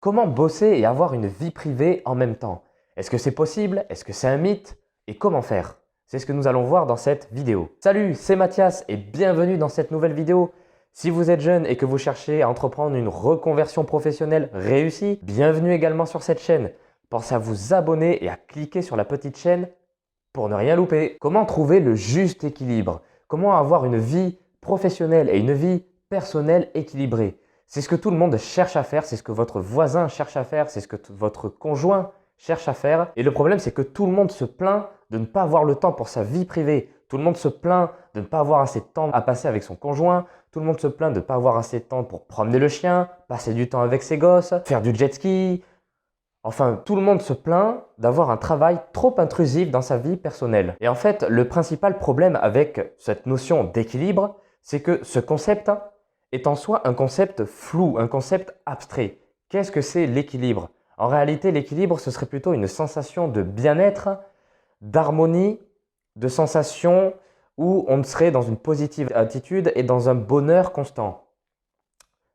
Comment bosser et avoir une vie privée en même temps? Est-ce que c'est possible? Est-ce que c'est un mythe? Et comment faire? C'est ce que nous allons voir dans cette vidéo. Salut, c'est Mathias et bienvenue dans cette nouvelle vidéo. Si vous êtes jeune et que vous cherchez à entreprendre une reconversion professionnelle réussie, bienvenue également sur cette chaîne. Pensez à vous abonner et à cliquer sur la petite chaîne pour ne rien louper. Comment trouver le juste équilibre? Comment avoir une vie professionnelle et une vie personnelle équilibrée? C'est ce que tout le monde cherche à faire, c'est ce que votre voisin cherche à faire, c'est ce que votre conjoint cherche à faire. Et le problème, c'est que tout le monde se plaint de ne pas avoir le temps pour sa vie privée. Tout le monde se plaint de ne pas avoir assez de temps à passer avec son conjoint. Tout le monde se plaint de ne pas avoir assez de temps pour promener le chien, passer du temps avec ses gosses, faire du jet ski. Enfin, tout le monde se plaint d'avoir un travail trop intrusif dans sa vie personnelle. Et en fait, le principal problème avec cette notion d'équilibre, c'est que ce concept est en soi un concept flou, un concept abstrait. Qu'est-ce que c'est l'équilibre? En réalité, l'équilibre, ce serait plutôt une sensation de bien-être, d'harmonie, de sensation où on serait dans une positive attitude et dans un bonheur constant.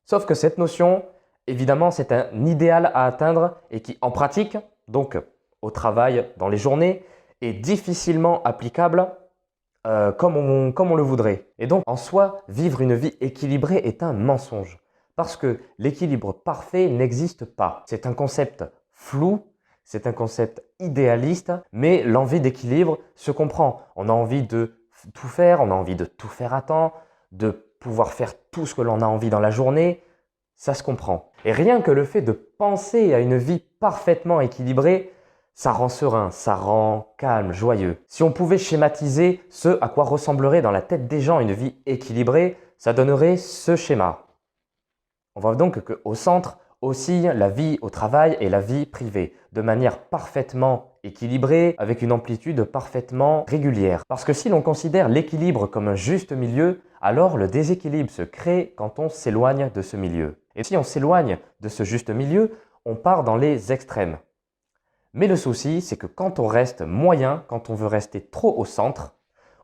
Sauf que cette notion, évidemment, c'est un idéal à atteindre et qui, en pratique, donc au travail, dans les journées, est difficilement applicable comme on le voudrait. Et donc, en soi, vivre une vie équilibrée est un mensonge. Parce que l'équilibre parfait n'existe pas. C'est un concept flou, c'est un concept idéaliste, mais l'envie d'équilibre se comprend. On a envie de tout faire, on a envie de tout faire à temps, de pouvoir faire tout ce que l'on a envie dans la journée, ça se comprend. Et rien que le fait de penser à une vie parfaitement équilibrée, ça rend serein, ça rend calme, joyeux. Si on pouvait schématiser ce à quoi ressemblerait dans la tête des gens une vie équilibrée, ça donnerait ce schéma. On voit donc qu'au centre oscille la vie au travail et la vie privée, de manière parfaitement équilibrée, avec une amplitude parfaitement régulière. Parce que si l'on considère l'équilibre comme un juste milieu, alors le déséquilibre se crée quand on s'éloigne de ce milieu. Et si on s'éloigne de ce juste milieu, on part dans les extrêmes. Mais le souci, c'est que quand on reste moyen, quand on veut rester trop au centre,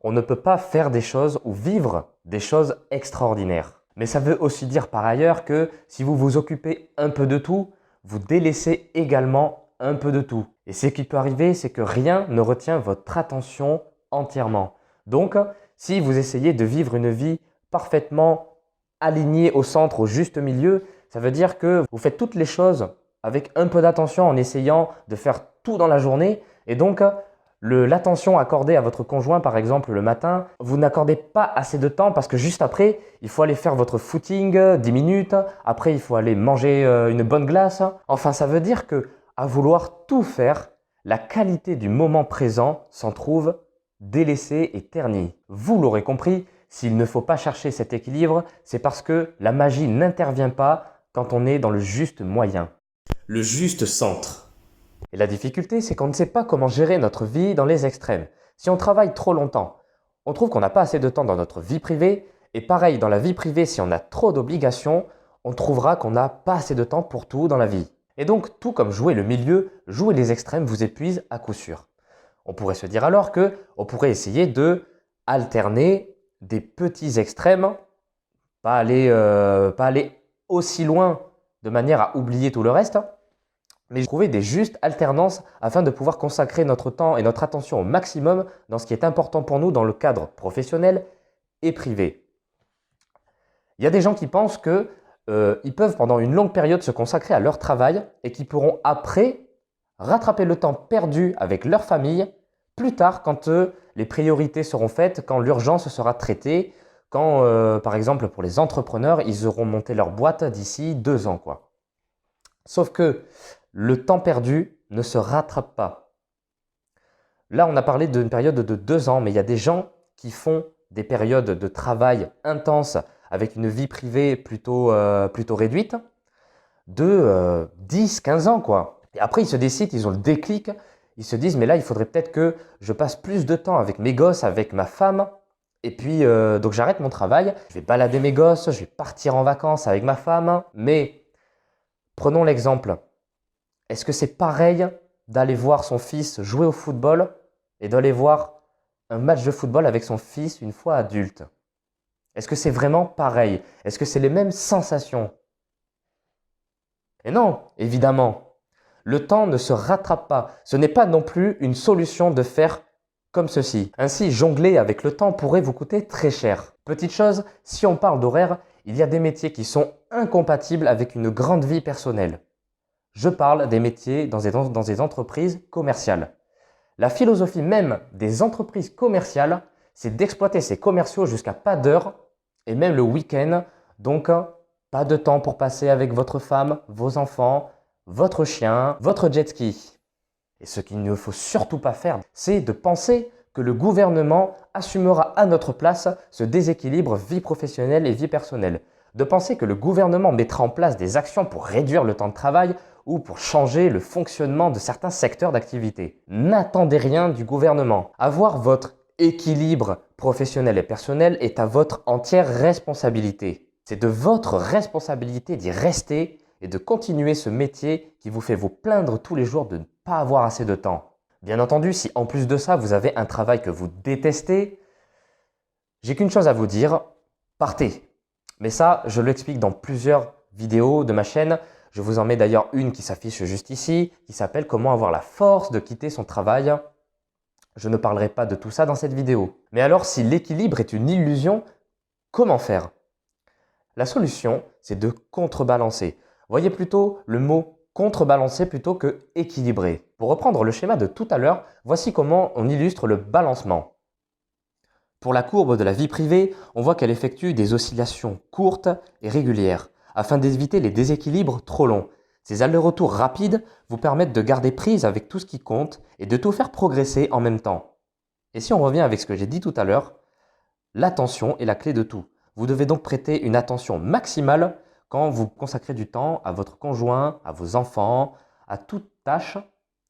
on ne peut pas faire des choses ou vivre des choses extraordinaires. Mais ça veut aussi dire par ailleurs que si vous vous occupez un peu de tout, vous délaissez également un peu de tout. Et ce qui peut arriver, c'est que rien ne retient votre attention entièrement. Donc, si vous essayez de vivre une vie parfaitement alignée au centre, au juste milieu, ça veut dire que vous faites toutes les choses avec un peu d'attention en essayant de faire tout dans la journée. Et donc, l'attention accordée à votre conjoint, par exemple, le matin, vous n'accordez pas assez de temps parce que juste après, il faut aller faire votre footing 10 minutes. Après, il faut aller manger une bonne glace. Enfin, ça veut dire que à vouloir tout faire, la qualité du moment présent s'en trouve délaissée et ternie. Vous l'aurez compris, s'il ne faut pas chercher cet équilibre, c'est parce que la magie n'intervient pas quand on est dans le juste moyen. Le juste centre. Et la difficulté, c'est qu'on ne sait pas comment gérer notre vie dans les extrêmes. Si on travaille trop longtemps, on trouve qu'on n'a pas assez de temps dans notre vie privée. Et pareil, dans la vie privée, si on a trop d'obligations, on trouvera qu'on n'a pas assez de temps pour tout dans la vie. Et donc, tout comme jouer le milieu, jouer les extrêmes vous épuise à coup sûr. On pourrait se dire alors que on pourrait essayer de alterner des petits extrêmes, pas aller aussi loin de manière à oublier tout le reste, mais trouver des justes alternances afin de pouvoir consacrer notre temps et notre attention au maximum dans ce qui est important pour nous dans le cadre professionnel et privé. Il y a des gens qui pensent qu'ils peuvent pendant une longue période se consacrer à leur travail et qui pourront après rattraper le temps perdu avec leur famille plus tard quand les priorités seront faites, quand l'urgence sera traitée, quand par exemple pour les entrepreneurs, ils auront monté leur boîte d'ici 2 ans, quoi. Sauf que le temps perdu ne se rattrape pas. Là, on a parlé d'une période de 2 ans, mais il y a des gens qui font des périodes de travail intenses avec une vie privée plutôt réduite de 10, 15 ans, quoi. Et après, ils se décident, ils ont le déclic, ils se disent, mais là, il faudrait peut-être que je passe plus de temps avec mes gosses, avec ma femme. Et puis, donc j'arrête mon travail, je vais balader mes gosses, je vais partir en vacances avec ma femme. Mais prenons l'exemple. Est-ce que c'est pareil d'aller voir son fils jouer au football et d'aller voir un match de football avec son fils une fois adulte? Est-ce que c'est vraiment pareil? Est-ce que c'est les mêmes sensations? Et non, évidemment, le temps ne se rattrape pas. Ce n'est pas non plus une solution de faire comme ceci. Ainsi, jongler avec le temps pourrait vous coûter très cher. Petite chose, si on parle d'horaire, il y a des métiers qui sont incompatibles avec une grande vie personnelle. Je parle des métiers dans des entreprises commerciales. La philosophie même des entreprises commerciales, c'est d'exploiter ces commerciaux jusqu'à pas d'heure et même le week-end. Donc, pas de temps pour passer avec votre femme, vos enfants, votre chien, votre jet ski. Et ce qu'il ne faut surtout pas faire, c'est de penser que le gouvernement assumera à notre place ce déséquilibre vie professionnelle et vie personnelle. De penser que le gouvernement mettra en place des actions pour réduire le temps de travail ou pour changer le fonctionnement de certains secteurs d'activité. N'attendez rien du gouvernement. Avoir votre équilibre professionnel et personnel est à votre entière responsabilité. C'est de votre responsabilité d'y rester et de continuer ce métier qui vous fait vous plaindre tous les jours de ne pas avoir assez de temps. Bien entendu, si en plus de ça, vous avez un travail que vous détestez, j'ai qu'une chose à vous dire, partez. Mais ça, je l'explique dans plusieurs vidéos de ma chaîne. Je vous en mets d'ailleurs une qui s'affiche juste ici, qui s'appelle « Comment avoir la force de quitter son travail ». Je ne parlerai pas de tout ça dans cette vidéo. Mais alors, si l'équilibre est une illusion, comment faire? La solution, c'est de contrebalancer. Voyez plutôt le mot contrebalancer plutôt que équilibrer. Pour reprendre le schéma de tout à l'heure, voici comment on illustre le balancement. Pour la courbe de la vie privée, on voit qu'elle effectue des oscillations courtes et régulières, afin d'éviter les déséquilibres trop longs. Ces allers-retours rapides vous permettent de garder prise avec tout ce qui compte et de tout faire progresser en même temps. Et si on revient avec ce que j'ai dit tout à l'heure, l'attention est la clé de tout. Vous devez donc prêter une attention maximale quand vous consacrez du temps à votre conjoint, à vos enfants, à toute tâche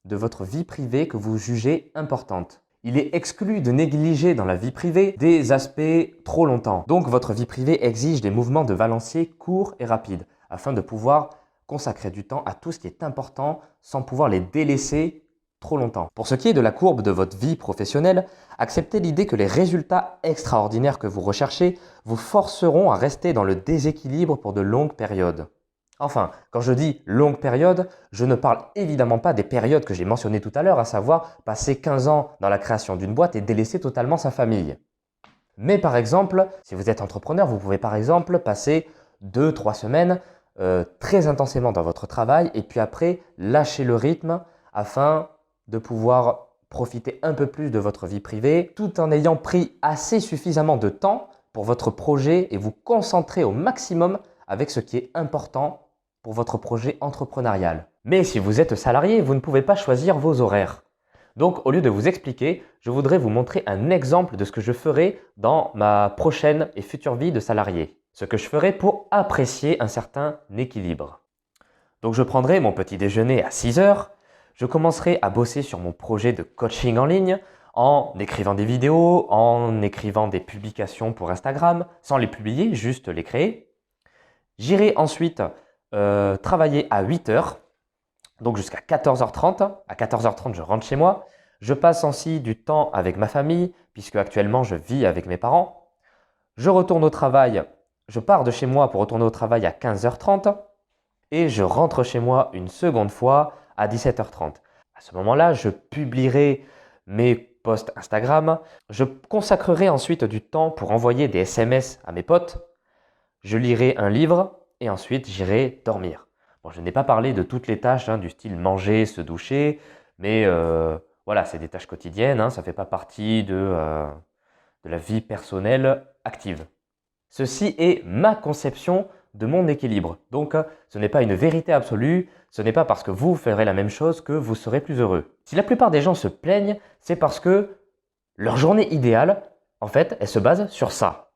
de votre vie privée que vous jugez importante. Il est exclu de négliger dans la vie privée des aspects trop longtemps. Donc votre vie privée exige des mouvements de balancier courts et rapides afin de pouvoir consacrer du temps à tout ce qui est important sans pouvoir les délaisser trop longtemps. Pour ce qui est de la courbe de votre vie professionnelle, acceptez l'idée que les résultats extraordinaires que vous recherchez vous forceront à rester dans le déséquilibre pour de longues périodes. Enfin, quand je dis longue période, je ne parle évidemment pas des périodes que j'ai mentionnées tout à l'heure, à savoir passer 15 ans dans la création d'une boîte et délaisser totalement sa famille. Mais par exemple, si vous êtes entrepreneur, vous pouvez par exemple passer 2-3 semaines très intensément dans votre travail et puis après lâcher le rythme afin de pouvoir profiter un peu plus de votre vie privée tout en ayant pris assez suffisamment de temps pour votre projet et vous concentrer au maximum avec ce qui est important pour votre projet entrepreneurial. Mais si vous êtes salarié, vous ne pouvez pas choisir vos horaires. Donc au lieu de vous expliquer, je voudrais vous montrer un exemple de ce que je ferai dans ma prochaine et future vie de salarié. Ce que je ferai pour apprécier un certain équilibre. Donc je prendrai mon petit déjeuner à 6 heures. Je commencerai à bosser sur mon projet de coaching en ligne en écrivant des vidéos, en écrivant des publications pour Instagram, sans les publier, juste les créer. J'irai ensuite travailler à 8 heures, donc jusqu'à 14h30. À 14h30, je rentre chez moi. Je passe ainsi du temps avec ma famille, puisque actuellement je vis avec mes parents. Je retourne au travail, je pars de chez moi pour retourner au travail à 15h30 et je rentre chez moi une seconde fois à 17h30. À ce moment-là, je publierai mes posts Instagram. Je consacrerai ensuite du temps pour envoyer des SMS à mes potes. Je lirai un livre et ensuite j'irai dormir. Bon, je n'ai pas parlé de toutes les tâches du style manger, se doucher, mais voilà, c'est des tâches quotidiennes, ça ne fait pas partie de la vie personnelle active. Ceci est ma conception de mon équilibre. Donc, ce n'est pas une vérité absolue, ce n'est pas parce que vous ferez la même chose que vous serez plus heureux. Si la plupart des gens se plaignent, c'est parce que leur journée idéale, en fait, elle se base sur ça.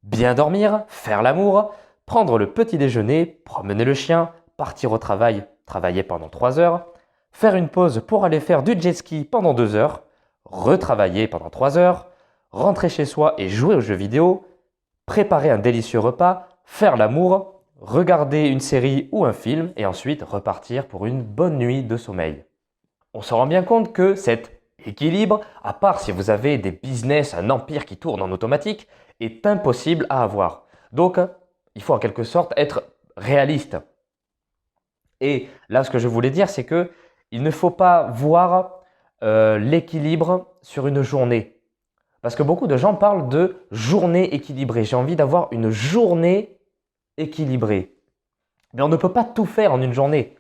Bien dormir, faire l'amour, prendre le petit déjeuner, promener le chien, partir au travail, travailler pendant 3 heures, faire une pause pour aller faire du jet ski pendant 2 heures, retravailler pendant 3 heures, rentrer chez soi et jouer aux jeux vidéo, préparer un délicieux repas, faire l'amour, regarder une série ou un film et ensuite repartir pour une bonne nuit de sommeil. On se rend bien compte que cet équilibre, à part si vous avez des business, un empire qui tourne en automatique, est impossible à avoir. Donc, il faut en quelque sorte être réaliste. Et là, ce que je voulais dire, c'est que il ne faut pas voir l'équilibre sur une journée. Parce que beaucoup de gens parlent de journée équilibrée. J'ai envie d'avoir une journée équilibrée. Mais on ne peut pas tout faire en une journée.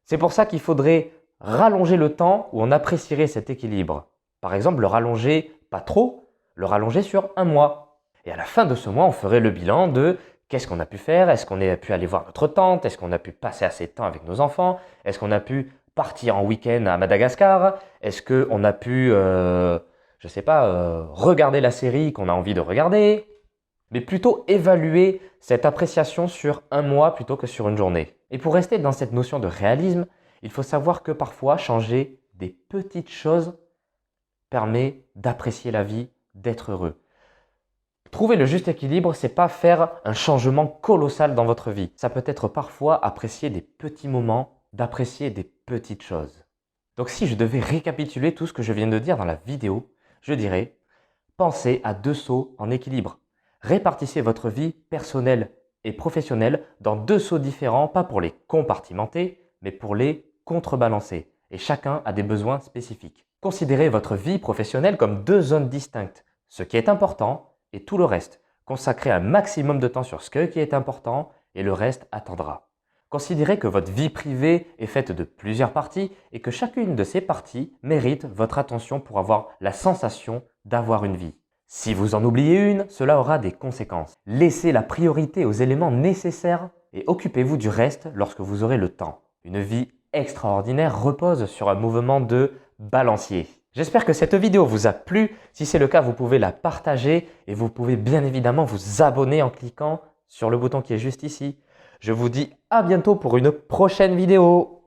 C'est pour ça qu'il faudrait rallonger le temps où on apprécierait cet équilibre. Par exemple, le rallonger pas trop, le rallonger sur un mois. Et à la fin de ce mois, on ferait le bilan de qu'est-ce qu'on a pu faire, est-ce qu'on a pu aller voir notre tante, est-ce qu'on a pu passer assez de temps avec nos enfants, est-ce qu'on a pu partir en week-end à Madagascar, est-ce qu'on a pu, je sais pas, regarder la série qu'on a envie de regarder, mais plutôt évaluer cette appréciation sur un mois plutôt que sur une journée. Et pour rester dans cette notion de réalisme, il faut savoir que parfois changer des petites choses permet d'apprécier la vie, d'être heureux. Trouver le juste équilibre, c'est pas faire un changement colossal dans votre vie. Ça peut être parfois apprécier des petits moments, d'apprécier des petites choses. Donc si je devais récapituler tout ce que je viens de dire dans la vidéo, je dirais pensez à 2 seaux en équilibre. Répartissez votre vie personnelle et professionnelle dans 2 seaux différents, pas pour les compartimenter, mais pour les contrebalancer. Et chacun a des besoins spécifiques. Considérez votre vie professionnelle comme 2 zones distinctes. Ce qui est important et tout le reste. Consacrez un maximum de temps sur ce qui est important et le reste attendra. Considérez que votre vie privée est faite de plusieurs parties et que chacune de ces parties mérite votre attention pour avoir la sensation d'avoir une vie. Si vous en oubliez une, cela aura des conséquences. Laissez la priorité aux éléments nécessaires et occupez-vous du reste lorsque vous aurez le temps. Une vie extraordinaire repose sur un mouvement de balancier. J'espère que cette vidéo vous a plu. Si c'est le cas, vous pouvez la partager et vous pouvez bien évidemment vous abonner en cliquant sur le bouton qui est juste ici. Je vous dis à bientôt pour une prochaine vidéo.